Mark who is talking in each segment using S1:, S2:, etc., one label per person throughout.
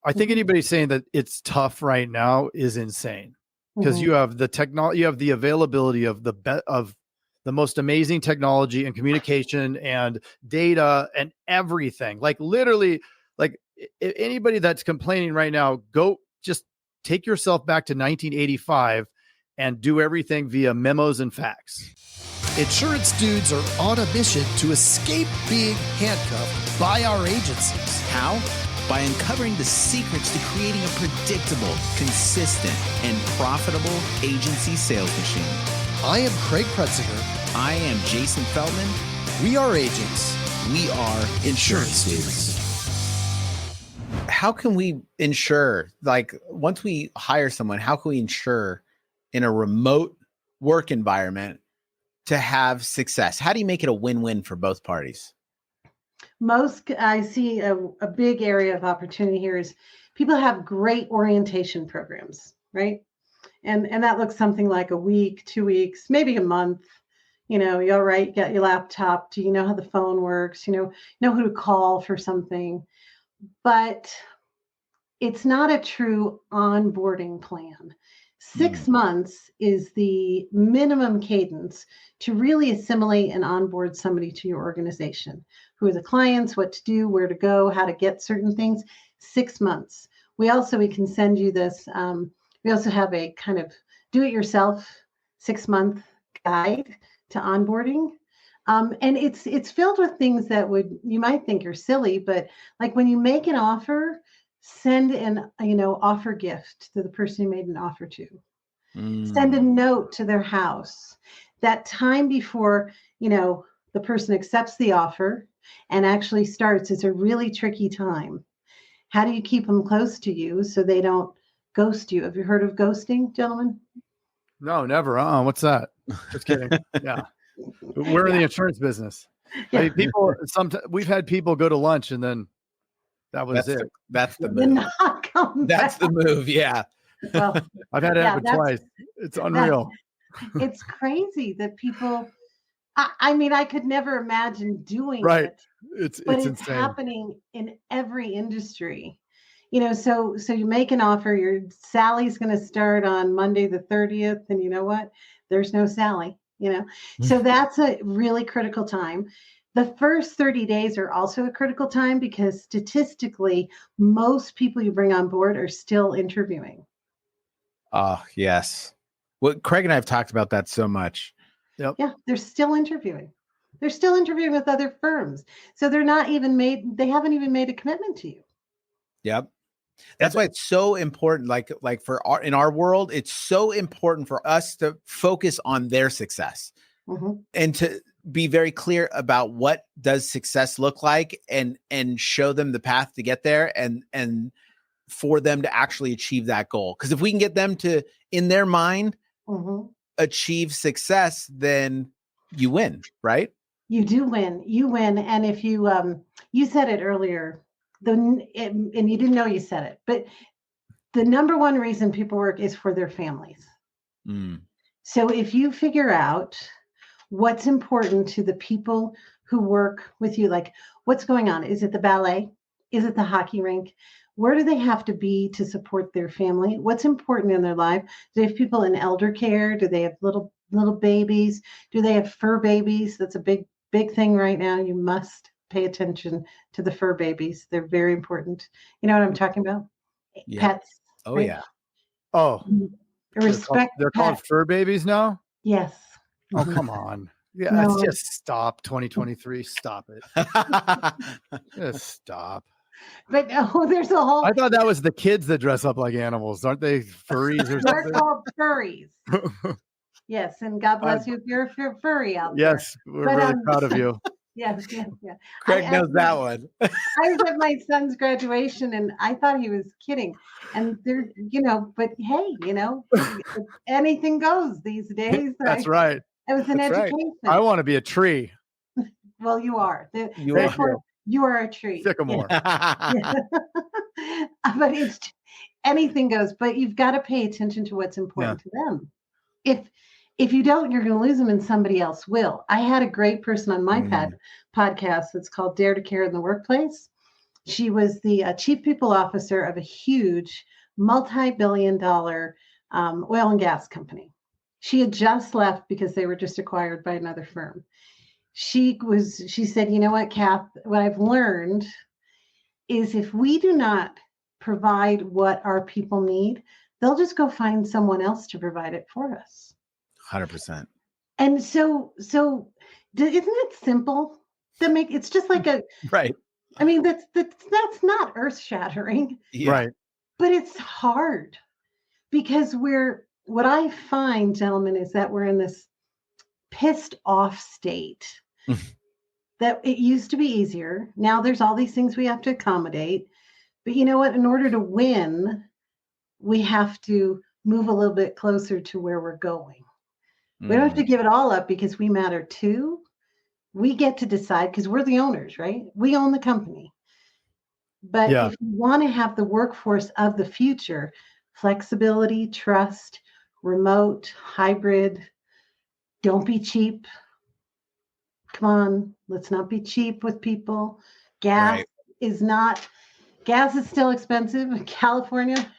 S1: I think anybody saying that it's tough right now is insane, because you have the technology, you have the availability of of the most amazing technology and communication and data and everything. Like literally, like anybody that's complaining right now, go just take yourself back to 1985 and do everything via memos and fax.
S2: Insurance dudes are on a mission to escape being handcuffed by our agencies.
S3: How? By uncovering the secrets to creating a predictable, consistent, and profitable agency sales machine.
S2: I am Craig Pretzinger.
S3: I am Jason Feldman.
S2: We are agents.
S3: We are insurance dudes. How can we ensure, like once we hire someone, how can we ensure in a remote work environment to have success? How do you make it a win-win for both parties?
S4: I see a big area of opportunity here is people have great orientation programs, right? And that looks something like a week, 2 weeks, maybe a month. You all right, you got your laptop. Do you know how the phone works? Know who to call for something. But it's not a true onboarding plan. 6 months is the minimum cadence to really assimilate and onboard somebody to your organization. Who are the clients, what to do, where to go, how to get certain things. 6 months. We can send you this. We also have a kind of do-it-yourself 6-month guide to onboarding. And it's filled with things that you might think are silly, but like when you make an offer, send an offer gift to the person you made an offer to. Send a note to their house. That time before the person accepts the offer and actually starts is a really tricky time. How do you keep them close to you so they don't ghost you? Have you heard of ghosting, gentlemen?
S1: No, never. What's that? Just kidding. Yeah. We're in the insurance business. Yeah. I mean, we've had people go to lunch and then that was it.
S3: That's the move. That's the move. Yeah.
S4: Well,
S1: I've had it happen twice. It's unreal.
S4: It's crazy that people, I mean, I could never imagine doing it. It's insane. Happening in every industry. So you make an offer, your Sally's going to start on Monday the 30th. And you know what? There's no Sally, So that's a really critical time. The first 30 days are also a critical time because statistically, most people you bring on board are still interviewing.
S3: Oh, yes. Well, Craig and I have talked about that so much.
S1: Yep.
S4: Yeah, they're still interviewing. They're still interviewing with other firms. So they haven't even made a commitment to you.
S3: Yep. That's why it's so important. Like in our world, it's so important for us to focus on their success and to be very clear about what does success look like and show them the path to get there and for them to actually achieve that goal. Because if we can get them to, in their mind, achieve success, then you win, right?
S4: You do win. You win. And if you said it earlier, and you didn't know you said it, but the number one reason people work is for their families. So if you figure out what's important to the people who work with you, like what's going on, is it the ballet? Is it the hockey rink? Where do they have to be to support their family? What's important in their life? Do they have people in elder care? Do they have little babies? Do they have fur babies? That's a big thing right now. You must pay attention to the fur babies. They're very important. You know what I'm talking about?
S3: Yeah.
S4: Pets.
S3: Oh,
S4: right?
S3: yeah.
S1: Oh,
S4: respect.
S1: They're called fur babies now?
S4: Yes.
S1: Oh, come on. Yeah,
S4: No.
S1: Let's just stop. 2023. Stop it. Just stop.
S4: But there's a whole.
S1: I thought that was the kids that dress up like animals, aren't they? Furries or something?
S4: They're called furries. Yes, and God bless you if you're furry out there.
S1: Yes, we're really proud of you.
S4: Yes.
S3: Craig knows that one.
S4: I was at my son's graduation and I thought he was kidding. And there, but hey, anything goes these days.
S1: That's right.
S4: It was an education.
S1: Right. I want to be a tree.
S4: Well, you are. You are a tree.
S1: Sycamore.
S4: Yeah. But anything goes, but you've got to pay attention to what's important to them. If you don't, you're going to lose them and somebody else will. I had a great person on my podcast that's called Dare to Care in the Workplace. She was the chief people officer of a huge multi-billion-dollar oil and gas company. She had just left because they were just acquired by another firm. She said, you know what, Kath, what I've learned is if we do not provide what our people need, they'll just go find someone else to provide it for us.
S3: 100%.
S4: And so isn't it simple? It's just like
S3: right.
S4: I mean, that's not earth shattering.
S3: Yeah.
S1: Right.
S4: But it's hard because what I find, gentlemen, is that we're in this pissed off state that it used to be easier. Now there's all these things we have to accommodate. But you know what? In order to win, we have to move a little bit closer to where we're going. We don't have to give it all up because we matter too. We get to decide because we're the owners, right? We own the company. But if you want to have the workforce of the future, flexibility, trust, remote, hybrid, don't be cheap. Come on, let's not be cheap with people. Gas is still expensive in California.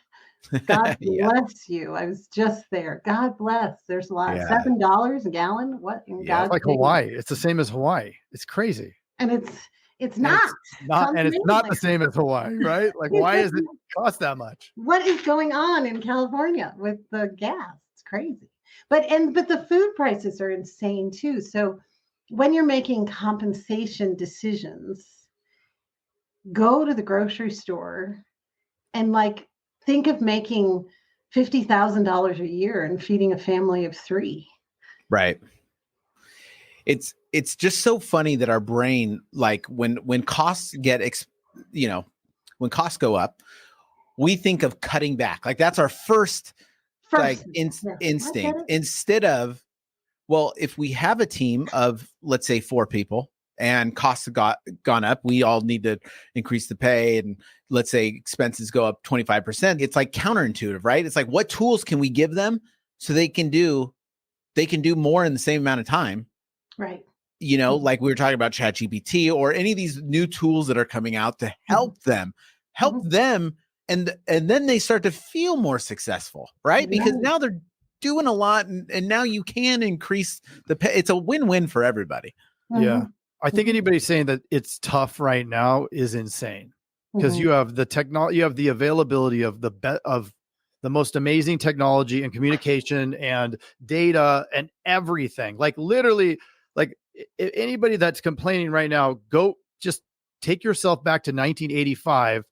S4: God bless you. I was just there. God bless. There's a lot. $7 a gallon. What in God's
S1: it's like
S4: name?
S1: Hawaii. It's the same as Hawaii. It's crazy.
S4: And it's not
S1: the same as Hawaii, right? Like, why does it cost that much?
S4: What is going on in California with the gas? It's crazy. But the food prices are insane too. So when you're making compensation decisions, go to the grocery store and think of making $50,000 a year and feeding a family of 3.
S3: Right. It's just so funny that our brain, when costs when costs go up, we think of cutting back. Like that's our first instinct, instead of, well, if we have a team of, let's say, 4 people and costs have gone up, we all need to increase the pay, and let's say expenses go up 25%. It's like counterintuitive, right? It's like, what tools can we give them so they can do more in the same amount of time?
S4: Right.
S3: Like we were talking about ChatGPT or any of these new tools that are coming out to help them, and then they start to feel more successful, right? Because now they're doing a lot, and now you can increase the pay. It's a win-win for everybody.
S1: Yeah. I think anybody saying that it's tough right now is insane, because you have the technology, you have the availability of the most amazing technology and communication and data and everything. Like literally, anybody that's complaining right now, go just take yourself back to 1985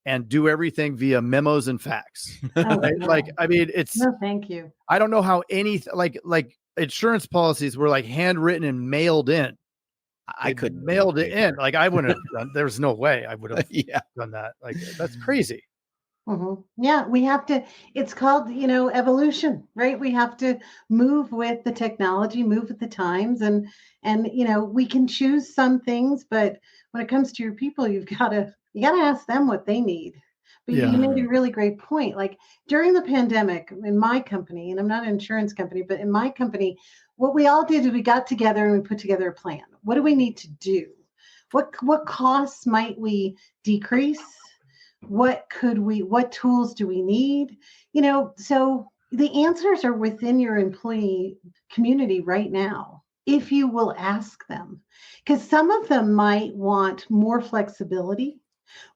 S1: and do everything via memos and fax. Right?
S4: No, thank you.
S1: I don't know how like insurance policies were handwritten and mailed in.
S3: I couldn't
S1: mailed it in. I wouldn't have done. There's no way I would have done that. That's crazy.
S4: Yeah, we have to. It's called, evolution, right? We have to move with the technology, move with the times, and we can choose some things, but when it comes to your people, you gotta ask them what they need. But you made a really great point. Like during the pandemic in my company, and I'm not an insurance company, but in my company, what we all did is we got together and we put together a plan. What do we need to do? What costs might we decrease? What tools do we need? So the answers are within your employee community right now, if you will ask them, because some of them might want more flexibility,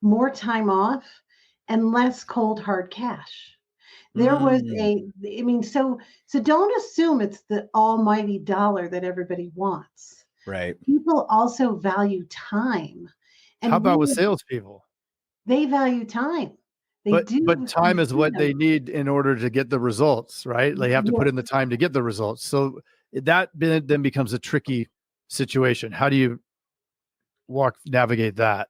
S4: more time off, and less cold hard cash. There was so don't assume it's the almighty dollar that everybody wants.
S3: Right.
S4: People also value time. And
S1: how about with salespeople?
S4: They value time.
S1: But time is what they need in order to get the results, right? They have to put in the time to get the results. So that then becomes a tricky situation. How do you navigate that?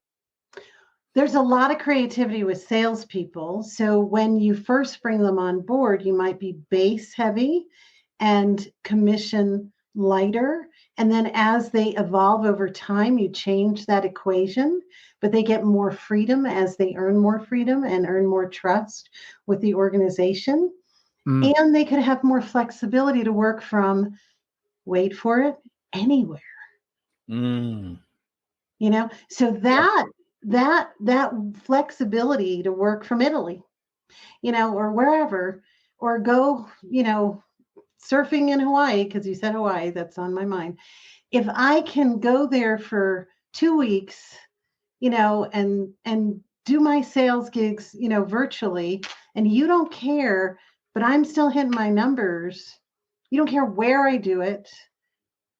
S4: There's a lot of creativity with salespeople. So when you first bring them on board, you might be base heavy and commission lighter. And then as they evolve over time, you change that equation, but they get more freedom as they earn more freedom and earn more trust with the organization. And they could have more flexibility to work from, wait for it, anywhere. So that flexibility to work from Italy, or wherever, or go, surfing in Hawaii, because you said Hawaii, that's on my mind. If I can go there for 2 weeks, and do my sales gigs, virtually, and you don't care, but I'm still hitting my numbers. You don't care where I do it.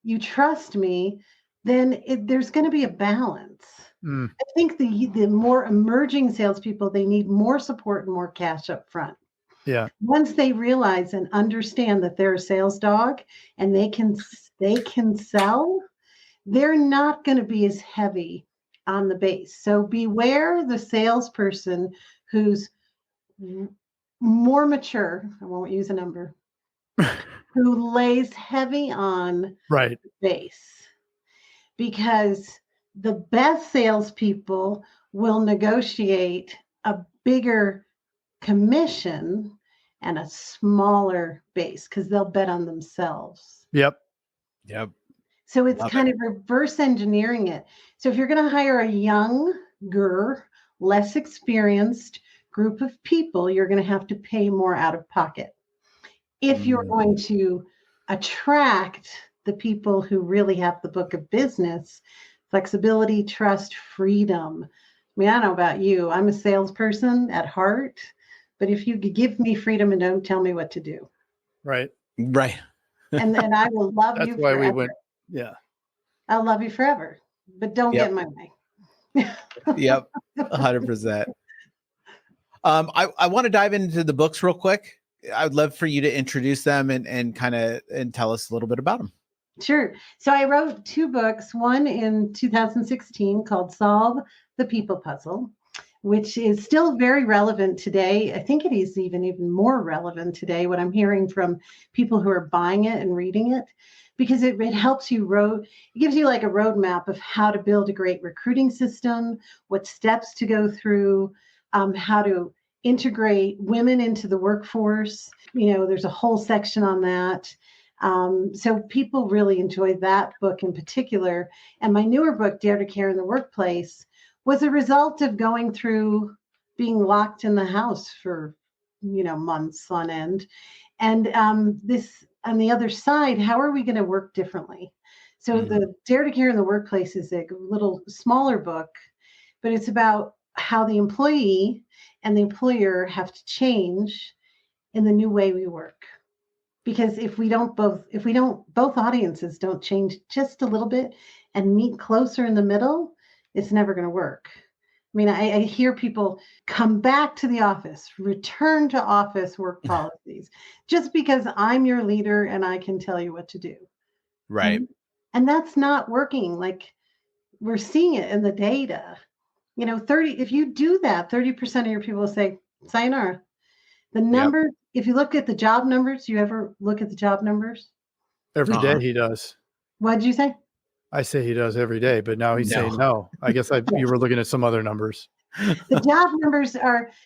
S4: You trust me, then there's going to be a balance. I think the more emerging salespeople, they need more support and more cash up front.
S1: Yeah.
S4: Once they realize and understand that they're a sales dog and they can sell, they're not going to be as heavy on the base. So beware the salesperson who's more mature, I won't use a number, who lays heavy on
S1: right
S4: base. Because the best salespeople will negotiate a bigger commission and a smaller base because they'll bet on themselves.
S1: Yep.
S4: So it's kind of reverse engineering it. So if you're going to hire a younger, less experienced group of people, you're going to have to pay more out of pocket. If you're going to attract the people who really have the book of business, flexibility, trust, freedom. I mean, I don't know about you. I'm a salesperson at heart, but if you could give me freedom and don't tell me what to do.
S1: Right.
S4: And I will love you forever.
S1: Why we went. Yeah.
S4: I'll love you forever, but don't get in my way.
S3: Yep. 100%. I want to dive into the books real quick. I would love for you to introduce them and tell us a little bit about them.
S4: Sure. So I wrote 2 books, one in 2016 called Solve the People Puzzle, which is still very relevant today. I think it is even more relevant today, what I'm hearing from people who are buying it and reading it, because it helps you it gives you like a roadmap of how to build a great recruiting system, what steps to go through, how to integrate women into the workforce. There's a whole section on that. So people really enjoy that book in particular. And my newer book, Dare to Care in the Workplace, was a result of going through being locked in the house for, months on end. And this, on the other side, how are we going to work differently? So the Dare to Care in the Workplace is a little smaller book, but it's about how the employee and the employer have to change in the new way we work. Because if both audiences don't change just a little bit and meet closer in the middle, it's never going to work. I mean, I hear people come back to the office, return to office work policies, just because I'm your leader and I can tell you what to do.
S3: Right.
S4: And that's not working. Like, we're seeing it in the data. If you do that, 30% of your people will say, sayonara. The number, if you look at the job numbers, you ever look at the job numbers?
S1: Every day he does.
S4: What did you say?
S1: I say he does every day, but now he's saying no. I guess you were looking at some other numbers.
S4: The job numbers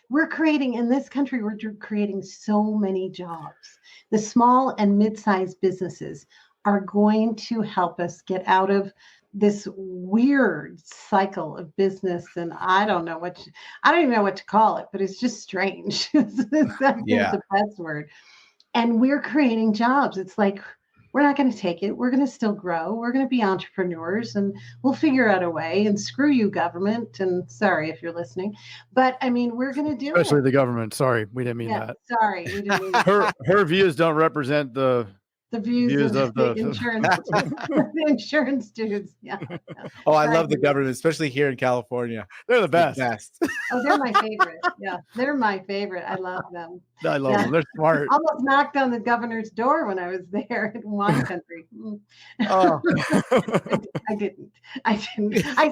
S4: we're creating in this country, we're creating so many jobs. The small and mid-sized businesses are going to help us get out of this weird cycle of business. And I don't even know what to call it, but it's just strange. That's the best word. And we're creating jobs. It's like, we're not going to take it. We're going to still grow. We're going to be entrepreneurs and we'll figure out a way, and screw you, government. And sorry if you're listening, but I mean, we're going to do it.
S1: Especially the government. Sorry. We didn't mean that.
S4: Sorry. We didn't mean that.
S1: Her views don't represent the
S4: views of the insurance, the insurance dudes. Yeah.
S3: Oh, I love the government, especially here in California.
S1: They're the best.
S4: Oh, they're my favorite. Yeah, they're my favorite. I love them.
S1: I love them. They're smart.
S4: Almost knocked on the governor's door when I was there in wine country.
S3: Oh,
S4: I didn't. I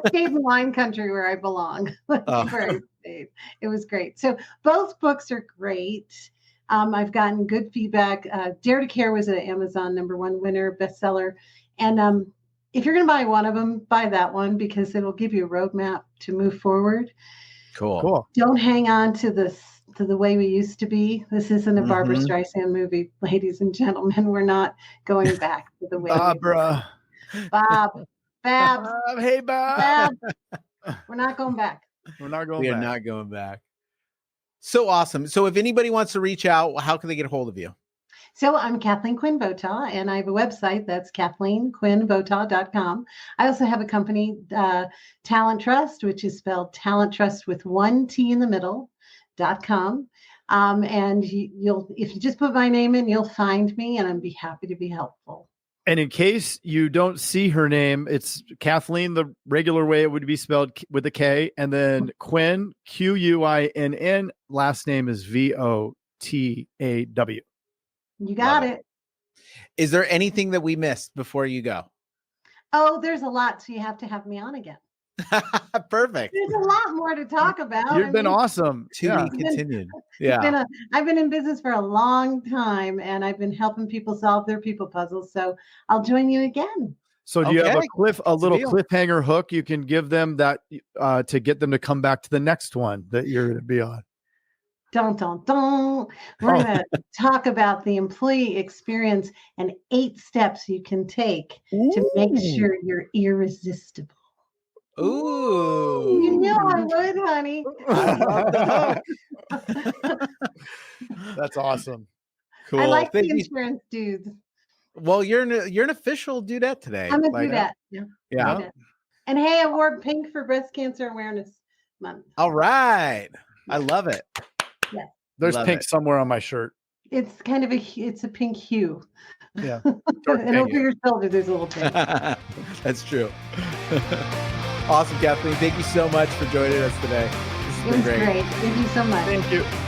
S4: stayed in wine country where I belong. Where I stayed. It was great. So both books are great. I've gotten good feedback. Dare to Care was an Amazon #1 winner, bestseller. And if you're going to buy one of them, buy that one because it'll give you a roadmap to move forward.
S3: Cool.
S4: Don't hang on to the way we used to be. This isn't a Barbara Streisand movie, ladies and gentlemen. We're not going back to the way
S1: Barbara.
S4: Bob. Babs.
S1: Hey, Bob.
S4: We're not going back.
S1: We're not going
S3: We are
S1: back.
S3: not going back. So awesome. So if anybody wants to reach out, how can they get a hold of you?
S4: So I'm Kathleen Quinn Vota, and I have a website that's KathleenQuinnVota.com. I also have a company, Talent Trust, which is spelled Talent Trust with one T in the middle.com. And you'll, if you just put my name in, you'll find me, and I'd be happy to be helpful.
S1: And in case you don't see her name, it's Kathleen, the regular way it would be spelled with a K, and then Quinn, Quinn. Last name is Votaw.
S4: You got
S3: Love
S4: it.
S3: Is there anything that we missed before you go?
S4: Oh, there's a lot, so you have to have me on again.
S3: Perfect.
S4: There's a lot more to talk about.
S1: You've been awesome.
S3: To
S1: Yeah.
S3: be continued. Yeah.
S4: I've been in business for a long time, and I've been helping people solve their people puzzles. So I'll join you again.
S1: So do you have
S3: Okay.
S1: a little
S3: deal.
S1: cliffhanger hook you can give them that to get them to come back to the next one that you're going to be on?
S4: We're going to talk about the employee experience and 8 steps you can take to make sure you're irresistible.
S3: Ooh.
S4: You know I would, honey.
S3: I love the
S1: That's awesome.
S3: Cool.
S4: I like the
S3: Thank you.
S4: insurance dudes.
S3: Well, you're an official dudette today.
S4: I'm a
S3: Like,
S4: dudette. Yeah.
S3: Yeah.
S4: Dudette. And hey, I wore pink for Breast Cancer Awareness Month.
S3: All right. I love it.
S1: There's
S3: Love
S1: pink
S3: it.
S1: somewhere on my shirt.
S4: It's kind of it's a pink hue.
S1: Yeah.
S4: And over your shoulder, there's a little pink.
S3: That's true. Awesome, Kathleen. Thank you so much for joining us today. This has
S4: It
S3: been
S4: was great. Thank you so much.
S1: Thank you.